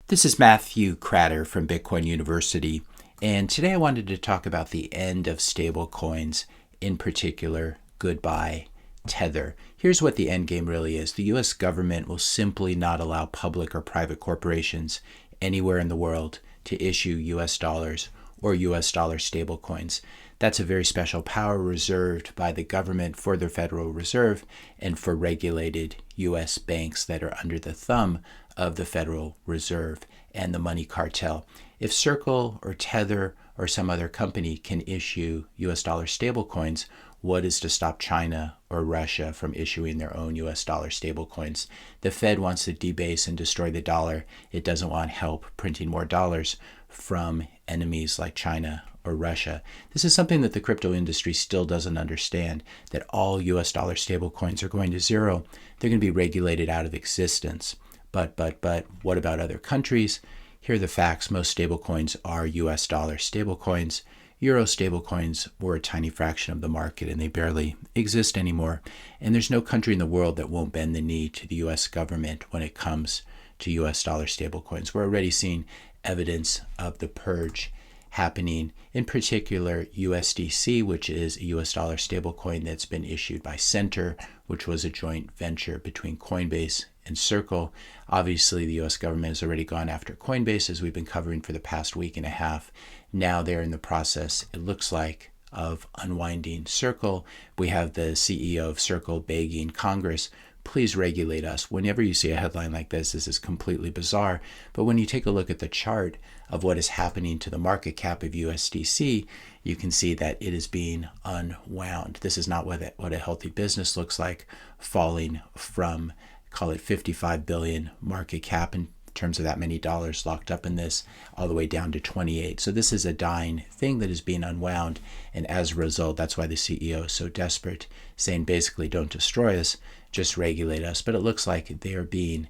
This is Matthew Cratter from Bitcoin University, and today I wanted to talk about the end of stablecoins, in particular, goodbye Tether. Here's what the end game really is. The US government will simply not allow public or private corporations anywhere in the world to issue US dollars or US dollar stablecoins. That's a very special power reserved by the government for the Federal Reserve and for regulated US banks that are under the thumb of the Federal Reserve and the money cartel. If Circle or Tether or some other company can issue US dollar stablecoins, what is to stop China or Russia from issuing their own US dollar stablecoins? The Fed wants to debase and destroy the dollar. It doesn't want help printing more dollars from enemies like China or Russia. This is something that the crypto industry still doesn't understand, that all US dollar stablecoins are going to zero. They're going to be regulated out of existence. But what about other countries? Here are the facts. Most stablecoins are US dollar stablecoins. Euro stablecoins were a tiny fraction of the market and they barely exist anymore. And there's no country in the world that won't bend the knee to the US government when it comes to US dollar stablecoins. We're already seeing evidence of the purge happening, in particular USDC, which is a US dollar stablecoin that's been issued by Center, which was a joint venture between Coinbase and Circle. Obviously, the US government has already gone after Coinbase, as we've been covering for the past week and a half. Now they're in the process, it looks like, of unwinding Circle. We have the CEO of Circle begging Congress, please regulate us. Whenever you see a headline like this is completely bizarre. But when you take a look at the chart of what is happening to the market cap of USDC, you can see that it is being unwound. This is not what a healthy business looks like, falling from, call it 55 billion market cap in terms of that many dollars locked up in this, all the way down to 28. So this is a dying thing that is being unwound. And as a result, that's why the CEO is so desperate, saying basically don't destroy us, just regulate us. But it looks like they are being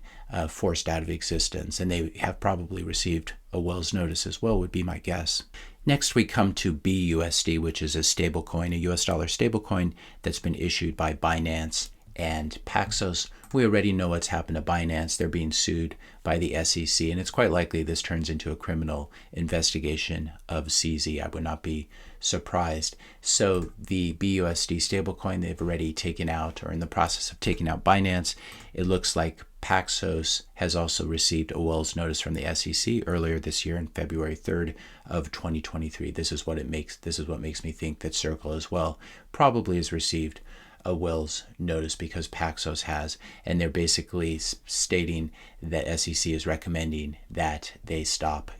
forced out of existence, and they have probably received a Wells notice as well, would be my guess. Next, we come to BUSD, which is a stablecoin, a US dollar stablecoin that's been issued by Binance and Paxos. We already know what's happened to Binance. They're being sued by the SEC, and it's quite likely this turns into a criminal investigation of CZ. I would not be surprised. So the BUSD stablecoin, they've already taken out, or in the process of taking out Binance. It looks like Paxos has also received a Wells notice from the SEC earlier this year on February 3rd of 2023. This is what makes me think that Circle as well probably has received a Wells notice, because Paxos has, and they're basically stating that SEC is recommending that they stop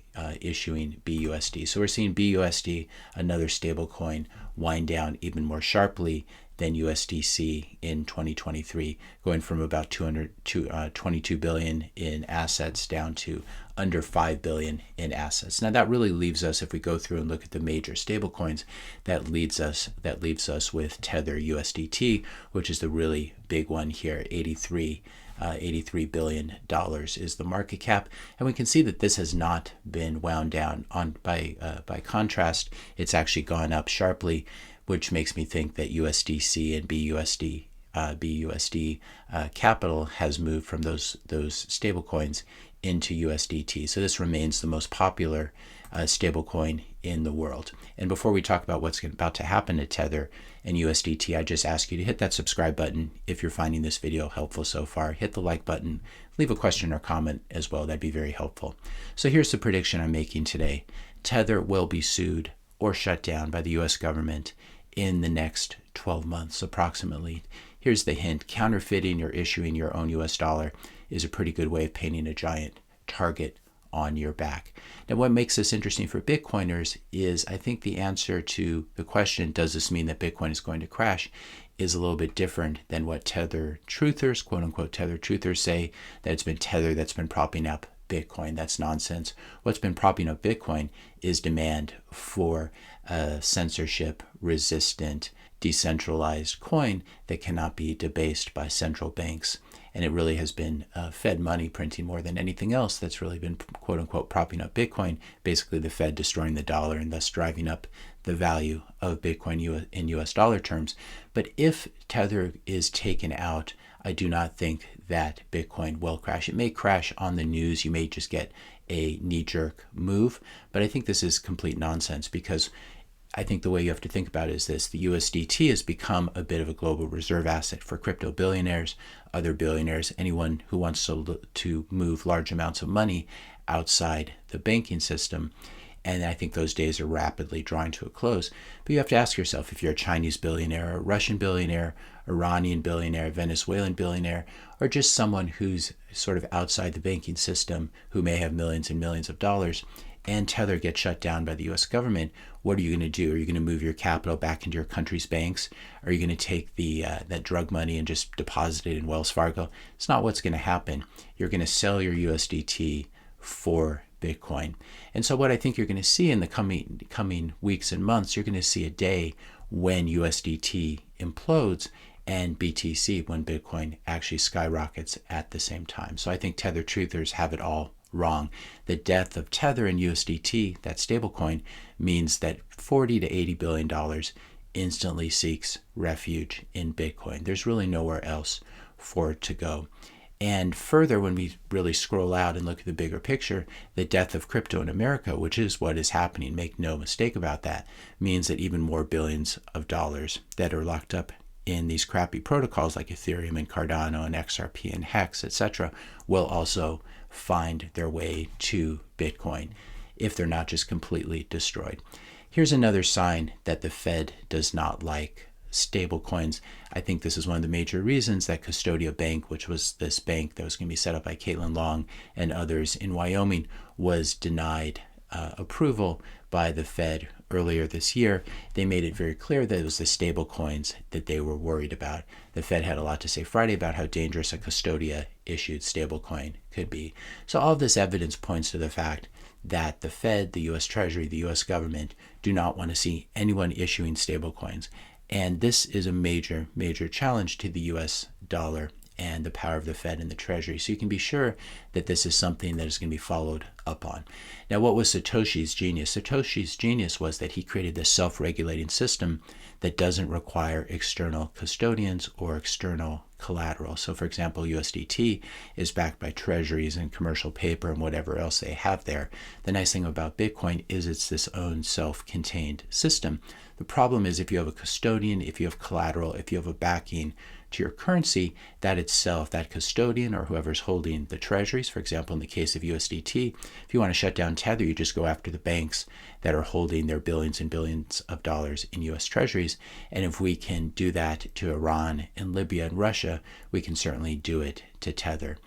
issuing BUSD. So we're seeing BUSD, another stablecoin, wind down even more sharply than USDC in 2023, going from about 22 billion in assets down to under 5 billion in assets. Now that really leaves us, if we go through and look at the major stablecoins, that leaves us with Tether USDT, which is the really big one here. $83 billion is the market cap, and we can see that this has not been wound down. By contrast, it's actually gone up sharply, which makes me think that USDC and BUSD capital has moved from those stablecoins into USDT. So this remains the most popular stablecoin in the world. And before we talk about what's about to happen to Tether and USDT, I just ask you to hit that subscribe button if you're finding this video helpful so far. Hit the like button, leave a question or comment as well. That'd be very helpful. So here's the prediction I'm making today. Tether will be sued or shut down by the US government in the next 12 months approximately. Here's the hint. Counterfeiting or issuing your own US dollar is a pretty good way of painting a giant target on your back. Now, what makes this interesting for Bitcoiners is, I think the answer to the question, does this mean that Bitcoin is going to crash, is a little bit different than what Tether truthers, quote unquote Tether truthers, say, that it's been Tether that's been propping up Bitcoin. That's nonsense. What's been propping up Bitcoin is demand for a censorship resistant, decentralized coin that cannot be debased by central banks. And it really has been Fed money printing more than anything else that's really been, quote unquote, propping up Bitcoin. Basically, the Fed destroying the dollar and thus driving up the value of Bitcoin in US dollar terms. But if Tether is taken out, I do not think that Bitcoin will crash. It may crash on the news. You may just get a knee-jerk move, but I think this is complete nonsense, because I think the way you have to think about it is this: the USDT has become a bit of a global reserve asset for crypto billionaires, other billionaires, anyone who wants to move large amounts of money outside the banking system. And I think those days are rapidly drawing to a close. But you have to ask yourself, if you're a Chinese billionaire, a Russian billionaire, Iranian billionaire, Venezuelan billionaire, or just someone who's sort of outside the banking system, who may have millions and millions of dollars, and Tether gets shut down by the US government, what are you going to do? Are you going to move your capital back into your country's banks? Are you going to take that drug money and just deposit it in Wells Fargo? It's not what's going to happen. You're going to sell your USDT for Bitcoin. And so what I think you're going to see in the coming weeks and months, you're going to see a day when USDT implodes and BTC, when Bitcoin actually skyrockets at the same time. So I think Tether truthers have it all wrong. The death of Tether and USDT, that stablecoin, means that $40 to $80 billion instantly seeks refuge in Bitcoin. There's really nowhere else for it to go. And further, when we really scroll out and look at the bigger picture, the death of crypto in America, which is what is happening, make no mistake about that, means that even more billions of dollars that are locked up in these crappy protocols like Ethereum and Cardano and XRP and Hex, etc., will also find their way to Bitcoin if they're not just completely destroyed. Here's another sign that the Fed does not like stablecoins. I think this is one of the major reasons that Custodial Bank, which was this bank that was going to be set up by Caitlin Long and others in Wyoming, was denied approval by the Fed earlier this year. They made it very clear that it was the stablecoins that they were worried about. The Fed had a lot to say Friday about how dangerous a Custodia-issued stablecoin could be. So all of this evidence points to the fact that the Fed, the U.S. Treasury, the U.S. government do not want to see anyone issuing stablecoins. And this is a major, major challenge to the U.S. dollar and the power of the Fed and the Treasury. So you can be sure that this is something that is going to be followed up on. Now, what was Satoshi's genius? Satoshi's genius was that he created this self-regulating system that doesn't require external custodians or external collateral. So, for example, USDT is backed by treasuries and commercial paper and whatever else they have there. The nice thing about Bitcoin is it's this own self-contained system. The problem is, if you have a custodian, if you have collateral, if you have a backing to your currency, that itself, that custodian or whoever's holding the treasuries, for example, in the case of USDT, if you want to shut down Tether, you just go after the banks that are holding their billions and billions of dollars in US treasuries. And if we can do that to Iran and Libya and Russia, we can certainly do it to Tether.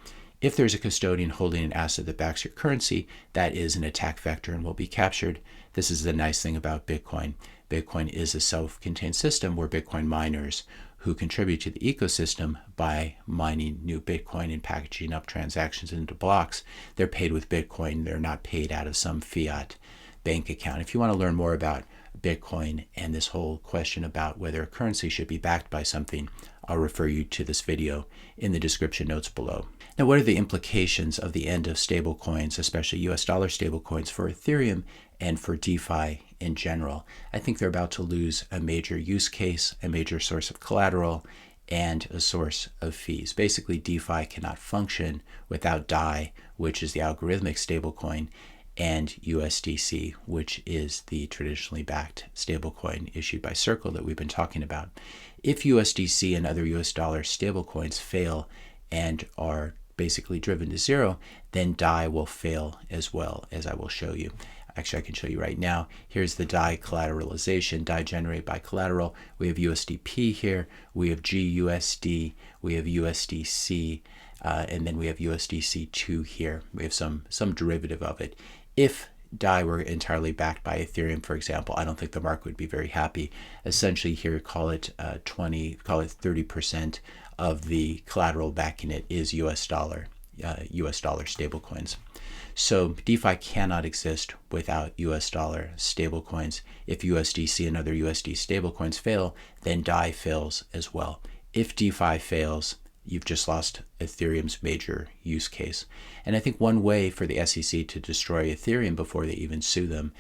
If there's a custodian holding an asset that backs your currency, that is an attack vector and will be captured. This is the nice thing about Bitcoin. Bitcoin is a self-contained system where Bitcoin miners who contribute to the ecosystem by mining new Bitcoin and packaging up transactions into blocks, they're paid with Bitcoin. They're not paid out of some fiat bank account. If you want to learn more about Bitcoin and this whole question about whether a currency should be backed by something, I'll refer you to this video in the description notes below. Now, what are the implications of the end of stablecoins, especially US dollar stablecoins, for Ethereum and for DeFi in general? I think they're about to lose a major use case, a major source of collateral, and a source of fees. Basically, DeFi cannot function without DAI, which is the algorithmic stablecoin, and USDC, which is the traditionally backed stablecoin issued by Circle that we've been talking about. If USDC and other US dollar stablecoins fail and are basically driven to zero, then DAI will fail as well, as I will show you. Actually, I can show you right now. Here's the DAI collateralization, DAI generated by collateral. We have USDP here, we have GUSD, we have USDC, and then we have USDC2 here. We have some derivative of it. If DAI were entirely backed by Ethereum, for example, I don't think the market would be very happy. Essentially here, call it 30% of the collateral backing it is US dollar stablecoins. So DeFi cannot exist without US dollar stablecoins. If USDC and other USD stablecoins fail, then DAI fails as well. If DeFi fails, you've just lost Ethereum's major use case. And I think one way for the SEC to destroy Ethereum before they even sue them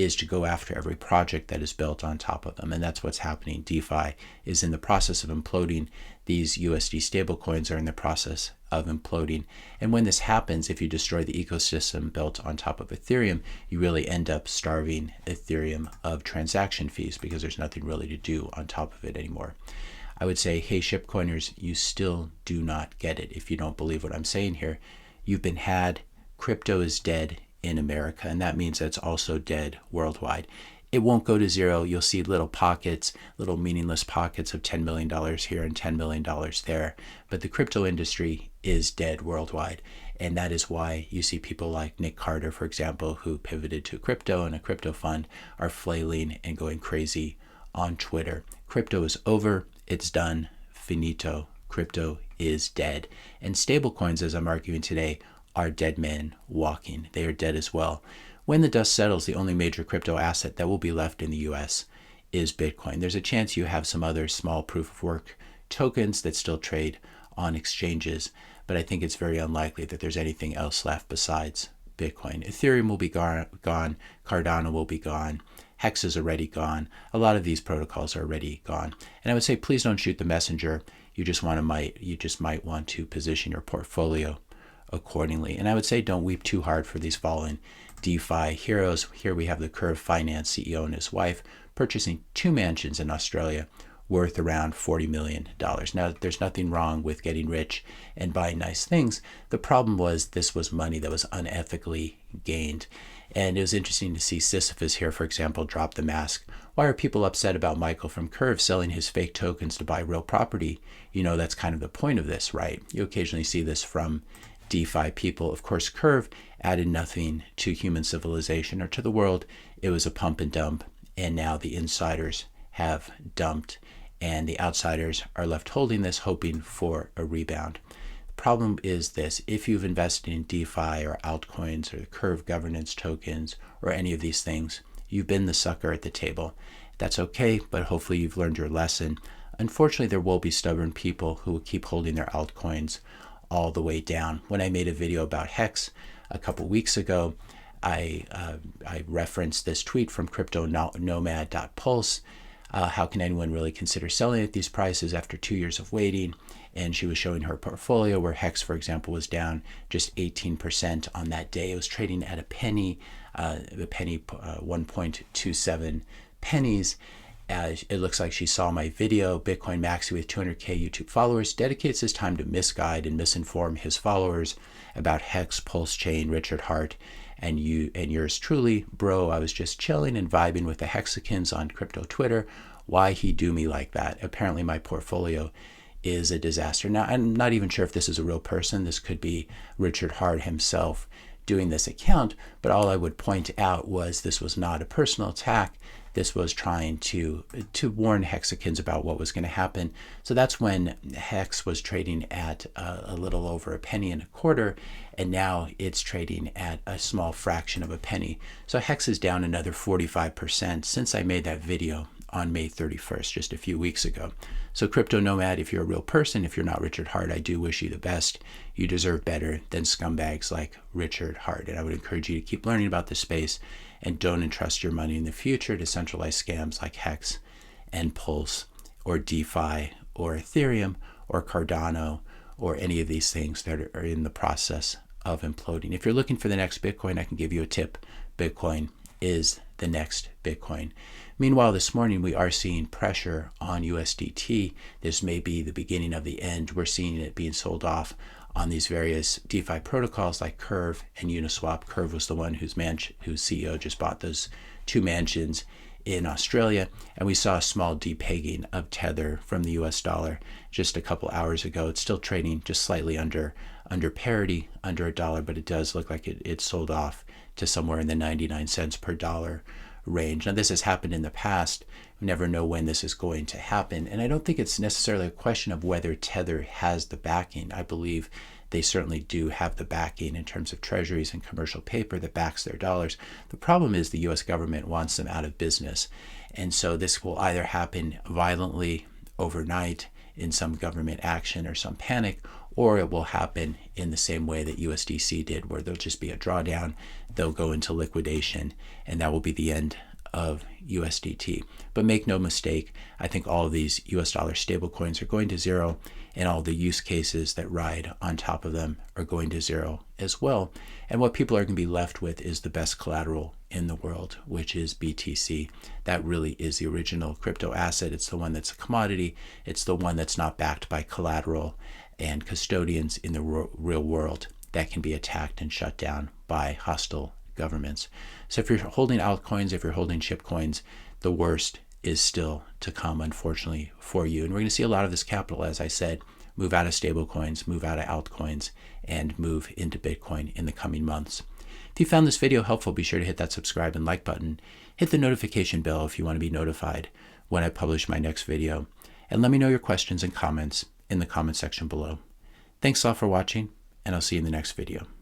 is to go after every project that is built on top of them. And that's what's happening. DeFi is in the process of imploding. These USD stablecoins are in the process of imploding. And when this happens, if you destroy the ecosystem built on top of Ethereum, you really end up starving Ethereum of transaction fees because there's nothing really to do on top of it anymore. I would say, hey, shitcoiners, you still do not get it. If you don't believe what I'm saying here, you've been had. Crypto is dead in America, and that means that it's also dead worldwide. It won't go to zero. You'll see little pockets, little meaningless pockets of $10 million here and $10 million there. But the crypto industry is dead worldwide. And that is why you see people like Nick Carter, for example, who pivoted to crypto and a crypto fund, are flailing and going crazy on Twitter. Crypto is over. It's done. Finito. Crypto is dead. And stablecoins, as I'm arguing today, are dead men walking. They are dead as well. When the dust settles, the only major crypto asset that will be left in the US is Bitcoin. There's a chance you have some other small proof of work tokens that still trade on exchanges, but I think it's very unlikely that there's anything else left besides Bitcoin. Ethereum will be gone. Cardano will be gone. Hex is already gone. A lot of these protocols are already gone. And I would say, please don't shoot the messenger. You just might want to position your portfolio accordingly. And I would say, don't weep too hard for these fallen DeFi heroes. Here we have the Curve Finance CEO and his wife purchasing 2 mansions in Australia worth around $40 million. Now, there's nothing wrong with getting rich and buying nice things. The problem was this was money that was unethically gained. And it was interesting to see Sisyphus here, for example, drop the mask. Why are people upset about Michael from Curve selling his fake tokens to buy real property? You know, that's kind of the point of this, right? You occasionally see this from DeFi people. Of course, Curve added nothing to human civilization or to the world. It was a pump and dump. And now the insiders have dumped and the outsiders are left holding this, hoping for a rebound. The problem is this: if you've invested in DeFi or altcoins or the Curve governance tokens or any of these things, you've been the sucker at the table. That's okay, but hopefully you've learned your lesson. Unfortunately, there will be stubborn people who will keep holding their altcoins all the way down. When I made a video about Hex a couple weeks ago, I referenced this tweet from cryptonomad.pulse. How can anyone really consider selling at these prices after 2 years of waiting? And she was showing her portfolio where Hex, for example, was down just 18% on that day. It was trading at a penny, 1.27 pennies. It looks like she saw my video. Bitcoin Maxi with 200K YouTube followers dedicates his time to misguide and misinform his followers about Hex, Pulse Chain, Richard Hart, and you and yours truly. Bro, I was just chilling and vibing with the Hexicans on crypto Twitter. Why he do me like that? Apparently my portfolio is a disaster. Now, I'm not even sure if this is a real person. This could be Richard Hart himself doing this account, but all I would point out was this was not a personal attack. This was trying to warn Hexicans about what was going to happen. So that's when Hex was trading at a little over a penny and a quarter, and now it's trading at a small fraction of a penny. So Hex is down another 45% since I made that video on May 31st, just a few weeks ago. So Crypto Nomad, if you're a real person, if you're not Richard Hart, I do wish you the best. You deserve better than scumbags like Richard Hart. And I would encourage you to keep learning about this space and don't entrust your money in the future to centralized scams like Hex and Pulse or DeFi or Ethereum or Cardano or any of these things that are in the process of imploding. If you're looking for the next Bitcoin, I can give you a tip. Bitcoin is the next Bitcoin. Meanwhile, this morning we are seeing pressure on USDT. This may be the beginning of the end. We're seeing it being sold off on these various DeFi protocols like Curve and Uniswap. Curve was the one whose CEO just bought those 2 mansions in Australia. And we saw a small depegging of Tether from the US dollar just a couple hours ago. It's still trading just slightly under parity, under $1, but it does look like it sold off to somewhere in the 99 cents per dollar range. Now, this has happened in the past. We never know when this is going to happen. And I don't think it's necessarily a question of whether Tether has the backing. I believe they certainly do have the backing in terms of treasuries and commercial paper that backs their dollars. The problem is the US government wants them out of business. And so this will either happen violently overnight in some government action or some panic, or it will happen in the same way that USDC did, where there'll just be a drawdown, they'll go into liquidation, and that will be the end of USDT. But make no mistake, I think all of these US dollar stablecoins are going to zero, and all the use cases that ride on top of them are going to zero as well. And what people are going to be left with is the best collateral in the world, which is BTC. That really is the original crypto asset. It's the one that's a commodity. It's the one that's not backed by collateral and custodians in the real world that can be attacked and shut down by hostile governments. So if you're holding altcoins, if you're holding ship coins, the worst is still to come, unfortunately, for you. And we're going to see a lot of this capital, as I said, move out of stablecoins, move out of altcoins, and move into Bitcoin in the coming months. If you found this video helpful, be sure to hit that subscribe and like button. Hit the notification bell if you want to be notified when I publish my next video. And let me know your questions and comments in the comment section below. Thanks a lot for watching, and I'll see you in the next video.